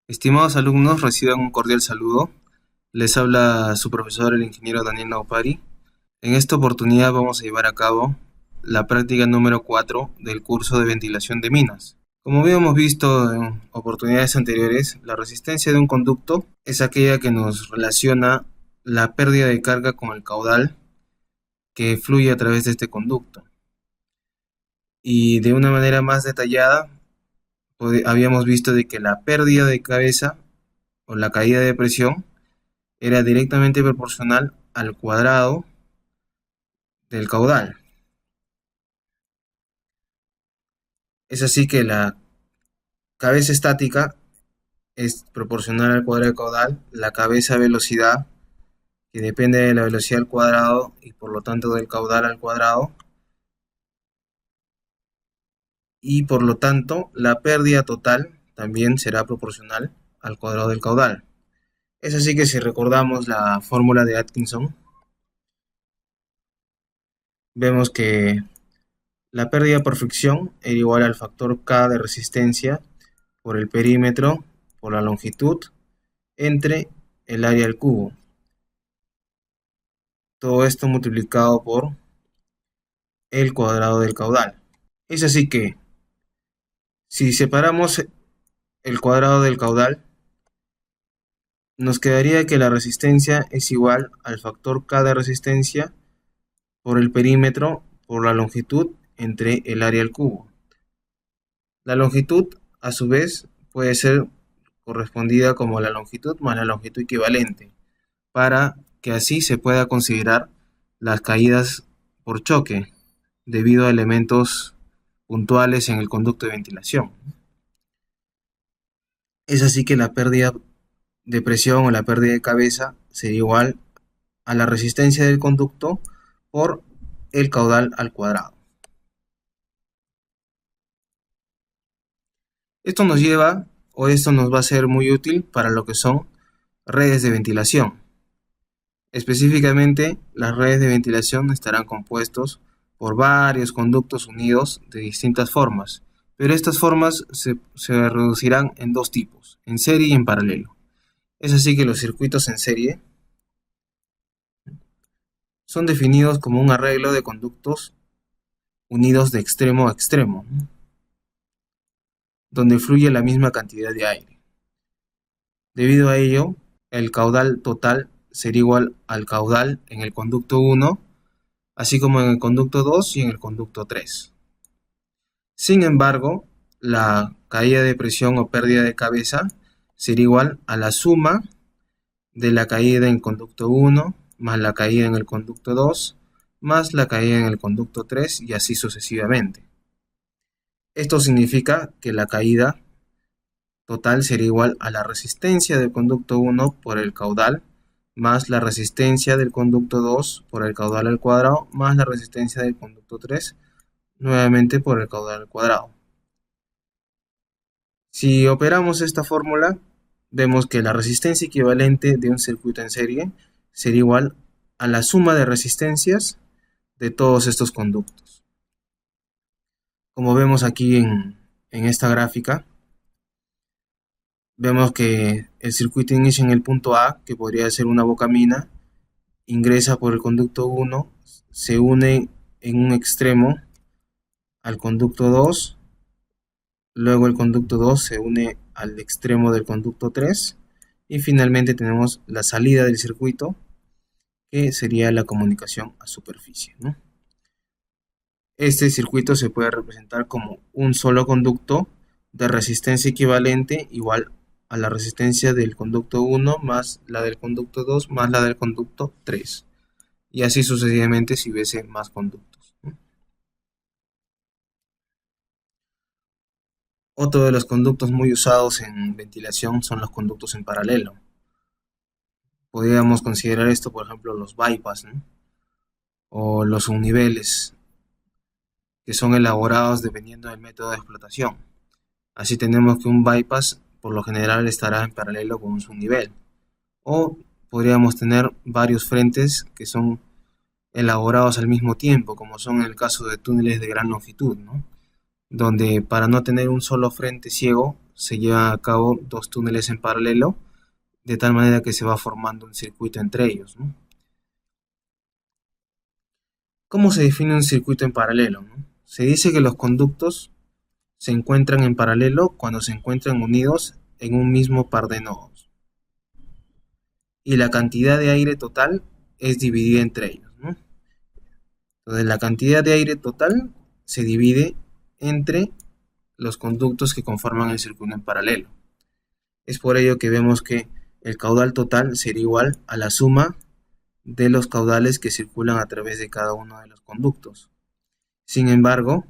Estimados alumnos, reciban un cordial saludo. Les habla su profesor, el ingeniero Daniel Naupari. En esta oportunidad vamos a llevar a cabo la práctica número 4 del curso de ventilación de minas. Como habíamos visto en oportunidades anteriores, la resistencia de un conducto es aquella que nos relaciona la pérdida de carga con el caudal que fluye a través de este conducto. Y de una manera más detallada, habíamos visto de que la pérdida de cabeza o la caída de presión era directamente proporcional al cuadrado del caudal. Es así que la cabeza estática es proporcional al cuadrado del caudal, la cabeza velocidad, que depende de la velocidad al cuadrado y por lo tanto del caudal al cuadrado, y por lo tanto la pérdida total también será proporcional al cuadrado del caudal. Es así que si recordamos la fórmula de Atkinson, vemos que la pérdida por fricción era igual al factor K de resistencia por el perímetro por la longitud entre el área al cubo. Todo esto multiplicado por el cuadrado del caudal. Es así que si separamos el cuadrado del caudal, nos quedaría que la resistencia es igual al factor K de resistencia por el perímetro por la longitud entre el área al cubo. La longitud, a su vez, puede ser correspondida como la longitud más la longitud equivalente, para que así se pueda considerar las caídas por choque debido a elementos puntuales en el conducto de ventilación. Es así que la pérdida de presión o la pérdida de cabeza sería igual a la resistencia del conducto por el caudal al cuadrado. Esto nos lleva, o esto nos va a ser muy útil para lo que son redes de ventilación. Específicamente, las redes de ventilación estarán compuestos por varios conductos unidos de distintas formas, pero estas formas se reducirán en dos tipos, en serie y en paralelo. Es así que los circuitos en serie son definidos como un arreglo de conductos unidos de extremo a extremo, donde fluye la misma cantidad de aire. Debido a ello, el caudal total será igual al caudal en el conducto 1, así como en el conducto 2 y en el conducto 3. Sin embargo, la caída de presión o pérdida de cabeza será igual a la suma de la caída en el conducto 1 más la caída en el conducto 2 más la caída en el conducto 3 y así sucesivamente. Esto significa que la caída total será igual a la resistencia del conducto 1 por el caudal más la resistencia del conducto 2 por el caudal al cuadrado más la resistencia del conducto 3 nuevamente por el caudal al cuadrado. Si operamos esta fórmula, vemos que la resistencia equivalente de un circuito en serie será igual a la suma de resistencias de todos estos conductos. Como vemos aquí en esta gráfica, vemos que el circuito inicia en el punto A, que podría ser una bocamina, ingresa por el conducto 1, se une en un extremo al conducto 2, luego el conducto 2 se une al extremo del conducto 3 y finalmente tenemos la salida del circuito, que sería la comunicación a superficie, ¿no? Este circuito se puede representar como un solo conducto de resistencia equivalente igual a la resistencia del conducto 1 más la del conducto 2 más la del conducto 3, y así sucesivamente si hubiese más conductos, ¿no? Otro de los conductos muy usados en ventilación son los conductos en paralelo. Podríamos considerar esto, por ejemplo, los bypass, ¿no? O los subniveles, que son elaborados dependiendo del método de explotación. Así tenemos que un bypass por lo general estará en paralelo con un subnivel. O podríamos tener varios frentes que son elaborados al mismo tiempo, como son en el caso de túneles de gran longitud, ¿no? Donde para no tener un solo frente ciego se llevan a cabo dos túneles en paralelo, de tal manera que se va formando un circuito entre ellos, ¿no? ¿Cómo se define un circuito en paralelo, ¿no? Se dice que los conductos se encuentran en paralelo cuando se encuentran unidos en un mismo par de nodos. Y la cantidad de aire total es dividida entre ellos, ¿no? Entonces la cantidad de aire total se divide entre los conductos que conforman el circuito en paralelo. Es por ello que vemos que el caudal total sería igual a la suma de los caudales que circulan a través de cada uno de los conductos. Sin embargo,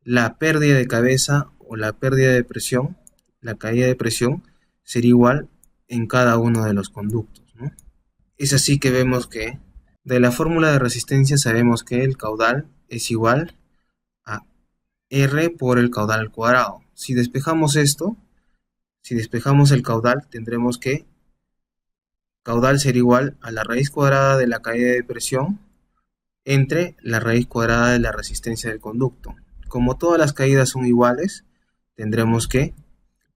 la pérdida de cabeza o la pérdida de presión, la caída de presión, sería igual en cada uno de los conductos, ¿no? Es así que vemos que de la fórmula de resistencia sabemos que el caudal es igual a R por el caudal al cuadrado. Si despejamos esto, si despejamos el caudal, tendremos que caudal será igual a la raíz cuadrada de la caída de presión entre la raíz cuadrada de la resistencia del conducto. Como todas las caídas son iguales, tendremos que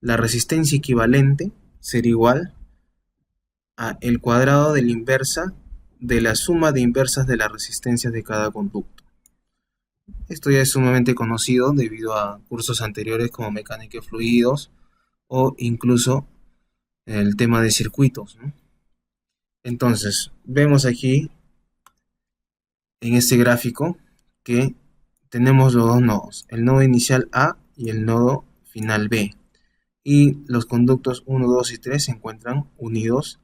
la resistencia equivalente será igual a el cuadrado de la inversa de la suma de inversas de las resistencias de cada conducto. Esto ya es sumamente conocido debido a cursos anteriores como mecánica de fluidos o incluso el tema de circuitos, ¿no? Entonces, vemos aquí en este gráfico que tenemos los dos nodos, el nodo inicial A y el nodo final B. Y los conductos 1, 2 y 3 se encuentran unidos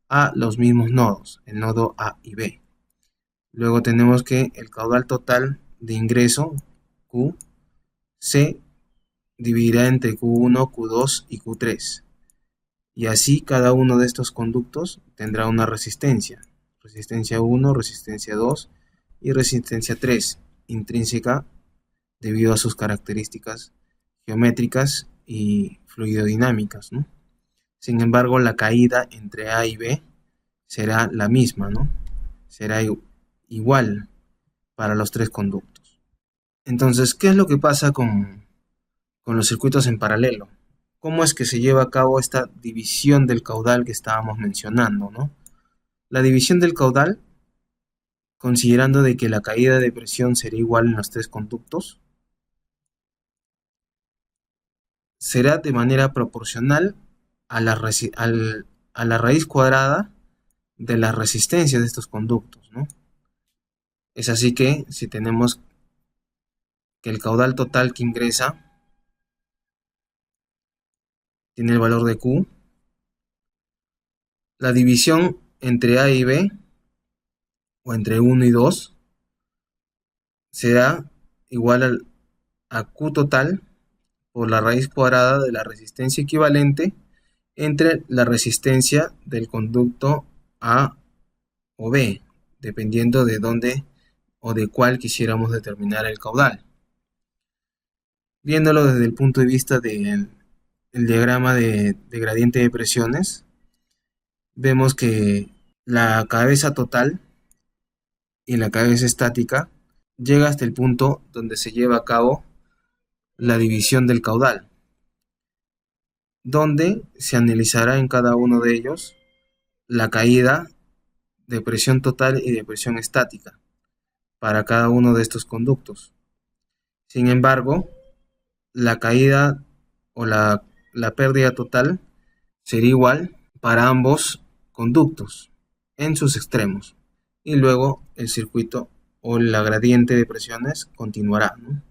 a los mismos nodos, el nodo A y B. Luego tenemos que el caudal total de ingreso, Q, se dividirá entre Q1, Q2 y Q3. Y así cada uno de estos conductos tendrá una resistencia. Resistencia 1, resistencia 2 y resistencia 3, intrínseca debido a sus características geométricas y fluidodinámicas, ¿no? Sin embargo, la caída entre A y B será la misma, ¿no? Será igual para los tres conductos. Entonces, ¿qué es lo que pasa con los circuitos en paralelo? ¿Cómo es que se lleva a cabo esta división del caudal que estábamos mencionando, ¿no? La división del caudal, considerando de que la caída de presión será igual en los tres conductos, será de manera proporcional a la raíz cuadrada de las resistencias de estos conductos, ¿no? Es así que si tenemos que el caudal total que ingresa tiene el valor de Q, la división entre A y B o entre 1 y 2 será igual a Q total por la raíz cuadrada de la resistencia equivalente entre la resistencia del conducto A o B, dependiendo de dónde o de cuál quisiéramos determinar el caudal. Viéndolo desde el punto de vista del diagrama de gradiente de presiones, vemos que la cabeza total y la cabeza estática llega hasta el punto donde se lleva a cabo la división del caudal, donde se analizará en cada uno de ellos la caída de presión total y de presión estática para cada uno de estos conductos. Sin embargo, la caída o la pérdida total será igual para ambos conductos en sus extremos, y luego el circuito o la gradiente de presiones continuará, ¿no?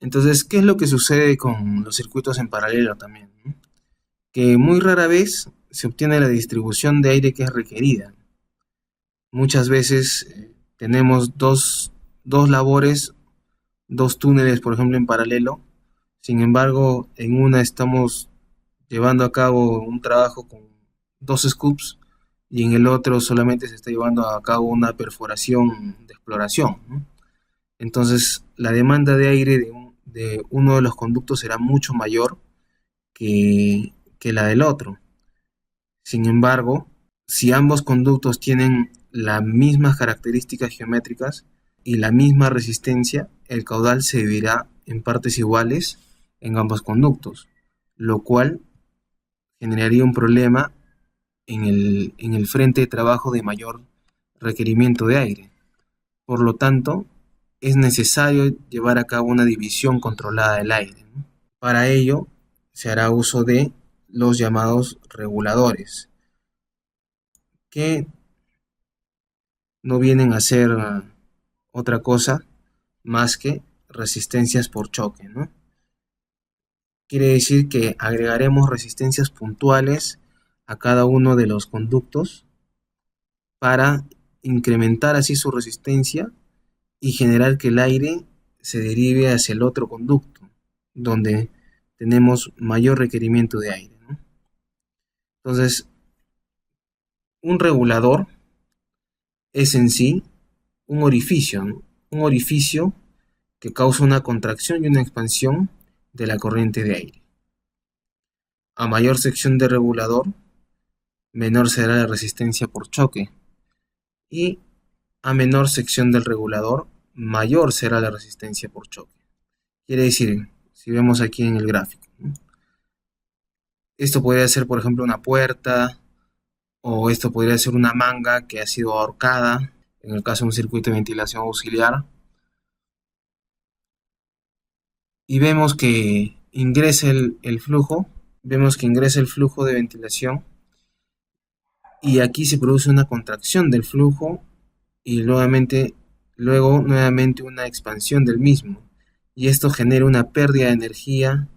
Entonces, ¿qué es lo que sucede con los circuitos en paralelo también, ¿no? Que muy rara vez se obtiene la distribución de aire que es requerida. Muchas veces tenemos dos labores, dos túneles, por ejemplo, en paralelo. Sin embargo, en una estamos llevando a cabo un trabajo con dos scoops y en el otro solamente se está llevando a cabo una perforación de exploración, ¿no? Entonces, la demanda de aire de uno de los conductos será mucho mayor que la del otro. Sin embargo, si ambos conductos tienen las mismas características geométricas y la misma resistencia, el caudal se dividirá en partes iguales en ambos conductos, lo cual generaría un problema en el frente de trabajo de mayor requerimiento de aire. Por lo tanto, es necesario llevar a cabo una división controlada del aire, ¿no? Para ello, se hará uso de los llamados reguladores, que no vienen a ser otra cosa más que resistencias por choque, ¿no? Quiere decir que agregaremos resistencias puntuales a cada uno de los conductos para incrementar así su resistencia y generar que el aire se derive hacia el otro conducto, donde tenemos mayor requerimiento de aire, ¿no? Entonces, un regulador es en sí un orificio, ¿no? Un orificio que causa una contracción y una expansión de la corriente de aire. A mayor sección de regulador, menor será la resistencia por choque, y a menor sección del regulador, mayor será la resistencia por choque. Quiere decir, si vemos aquí en el gráfico, ¿no? Esto podría ser, por ejemplo, una puerta, o esto podría ser una manga que ha sido ahorcada, en el caso de un circuito de ventilación auxiliar, y vemos que ingresa el flujo, vemos que ingresa el flujo de ventilación, y aquí se produce una contracción del flujo y luego nuevamente una expansión del mismo, y esto genera una pérdida de energía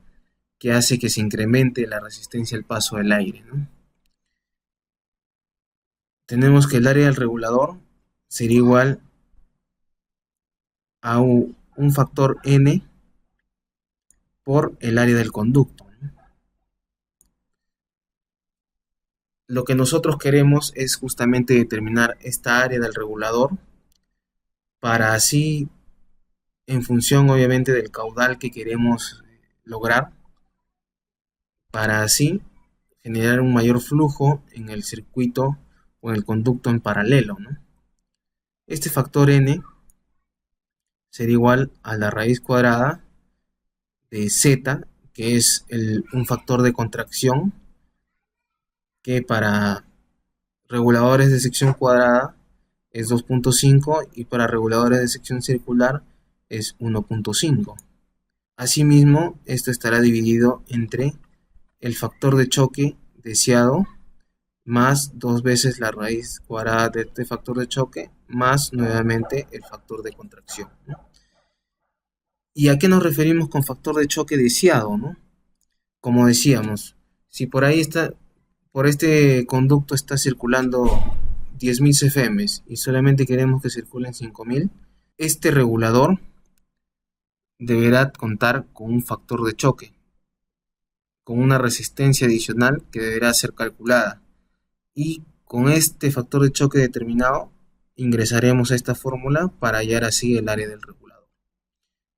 que hace que se incremente la resistencia al paso del aire, ¿no? Tenemos que el área del regulador sería igual a un factor n por el área del conducto, ¿no? Lo que nosotros queremos es justamente determinar esta área del regulador para así, en función obviamente del caudal que queremos lograr, para así generar un mayor flujo en el circuito o en el conducto en paralelo, ¿no? Este factor n sería igual a la raíz cuadrada de z, que es un factor de contracción, que para reguladores de sección cuadrada es 2.5 y para reguladores de sección circular es 1.5. Asimismo, esto estará dividido entre el factor de choque deseado más 2 veces la raíz cuadrada de este factor de choque más nuevamente el factor de contracción, ¿no? ¿Y a qué nos referimos con factor de choque deseado, ¿no? Como decíamos, si por ahí está, por este conducto está circulando 10.000 CFM y solamente queremos que circulen 5.000, este regulador deberá contar con un factor de choque, con una resistencia adicional que deberá ser calculada. Y con este factor de choque determinado, ingresaremos a esta fórmula para hallar así el área del regulador.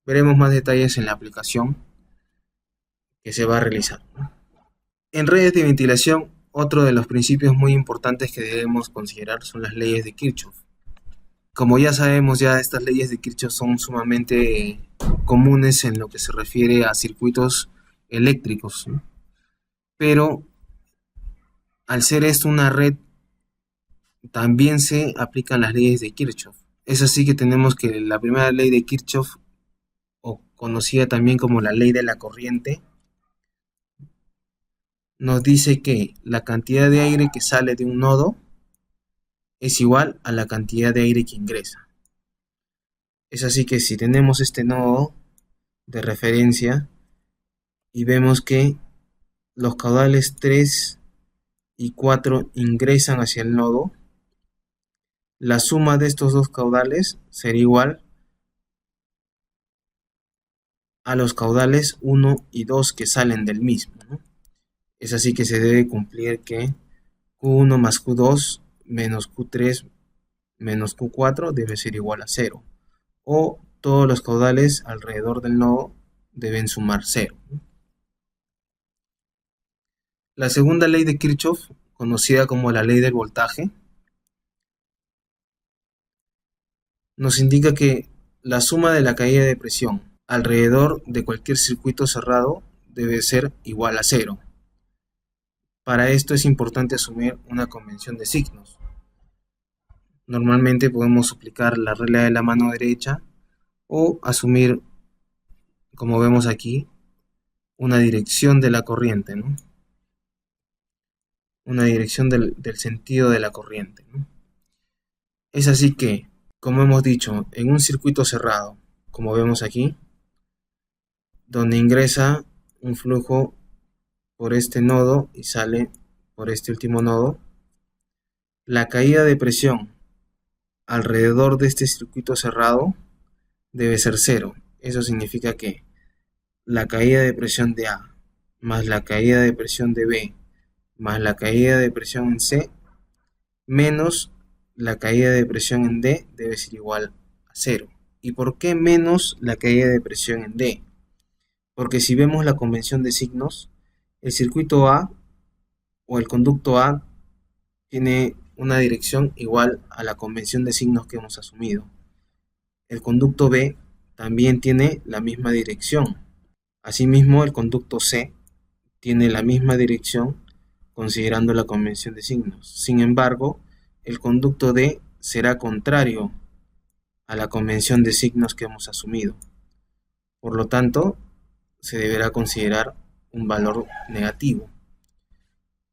Veremos más detalles en la aplicación que se va a realizar, ¿no? En redes de ventilación, otro de los principios muy importantes que debemos considerar son las leyes de Kirchhoff. Como ya sabemos, ya estas leyes de Kirchhoff son sumamente comunes en lo que se refiere a circuitos eléctricos, ¿no? Pero al ser esto una red, también se aplican las leyes de Kirchhoff. Es así que tenemos que la primera ley de Kirchhoff, o conocida también como la ley de la corriente, nos dice que la cantidad de aire que sale de un nodo es igual a la cantidad de aire que ingresa. Es así que si tenemos este nodo de referencia y vemos que los caudales 3 y 4 ingresan hacia el nodo, la suma de estos dos caudales será igual a los caudales 1 y 2 que salen del mismo, ¿no? Es así que se debe cumplir que Q1 más Q2 menos Q3 menos Q4 debe ser igual a 0. O todos los caudales alrededor del nodo deben sumar 0, ¿no? La segunda ley de Kirchhoff, conocida como la ley del voltaje, nos indica que la suma de la caída de presión alrededor de cualquier circuito cerrado debe ser igual a cero. Para esto es importante asumir una convención de signos. Normalmente podemos aplicar la regla de la mano derecha o asumir, como vemos aquí, una dirección de la corriente, ¿no? Una dirección del sentido de la corriente, ¿no? Es así que, como hemos dicho, en un circuito cerrado, como vemos aquí, donde ingresa un flujo por este nodo y sale por este último nodo, la caída de presión alrededor de este circuito cerrado debe ser cero. Eso significa que la caída de presión de A más la caída de presión de B más la caída de presión en C menos la caída de presión en D debe ser igual a cero. ¿Y por qué menos la caída de presión en D? Porque si vemos la convención de signos, el circuito A o el conducto A tiene una dirección igual a la convención de signos que hemos asumido. El conducto B también tiene la misma dirección. Asimismo, el conducto C tiene la misma dirección considerando la convención de signos. Sin embargo, el conducto D será contrario a la convención de signos que hemos asumido. Por lo tanto, se deberá considerar un valor negativo,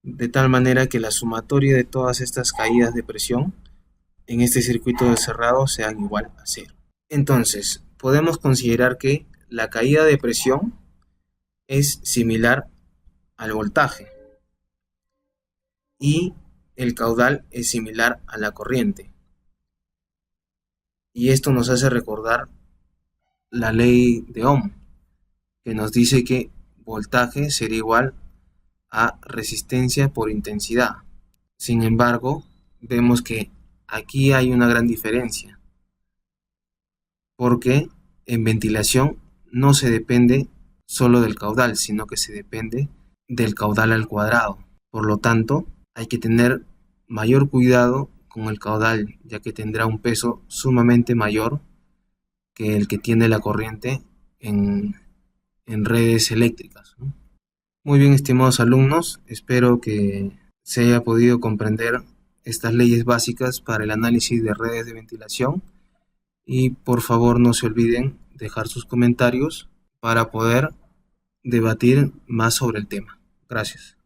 de tal manera que la sumatoria de todas estas caídas de presión en este circuito cerrado sean igual a cero. Entonces, podemos considerar que la caída de presión es similar al voltaje y el caudal es similar a la corriente. Y esto nos hace recordar la ley de Ohm, que nos dice que voltaje será igual a resistencia por intensidad. Sin embargo, vemos que aquí hay una gran diferencia, porque en ventilación no se depende solo del caudal, sino que se depende del caudal al cuadrado. Por lo tanto, hay que tener mayor cuidado con el caudal, ya que tendrá un peso sumamente mayor que el que tiene la corriente en redes eléctricas, ¿no? Muy bien, estimados alumnos, espero que se haya podido comprender estas leyes básicas para el análisis de redes de ventilación y por favor no se olviden dejar sus comentarios para poder debatir más sobre el tema. Gracias.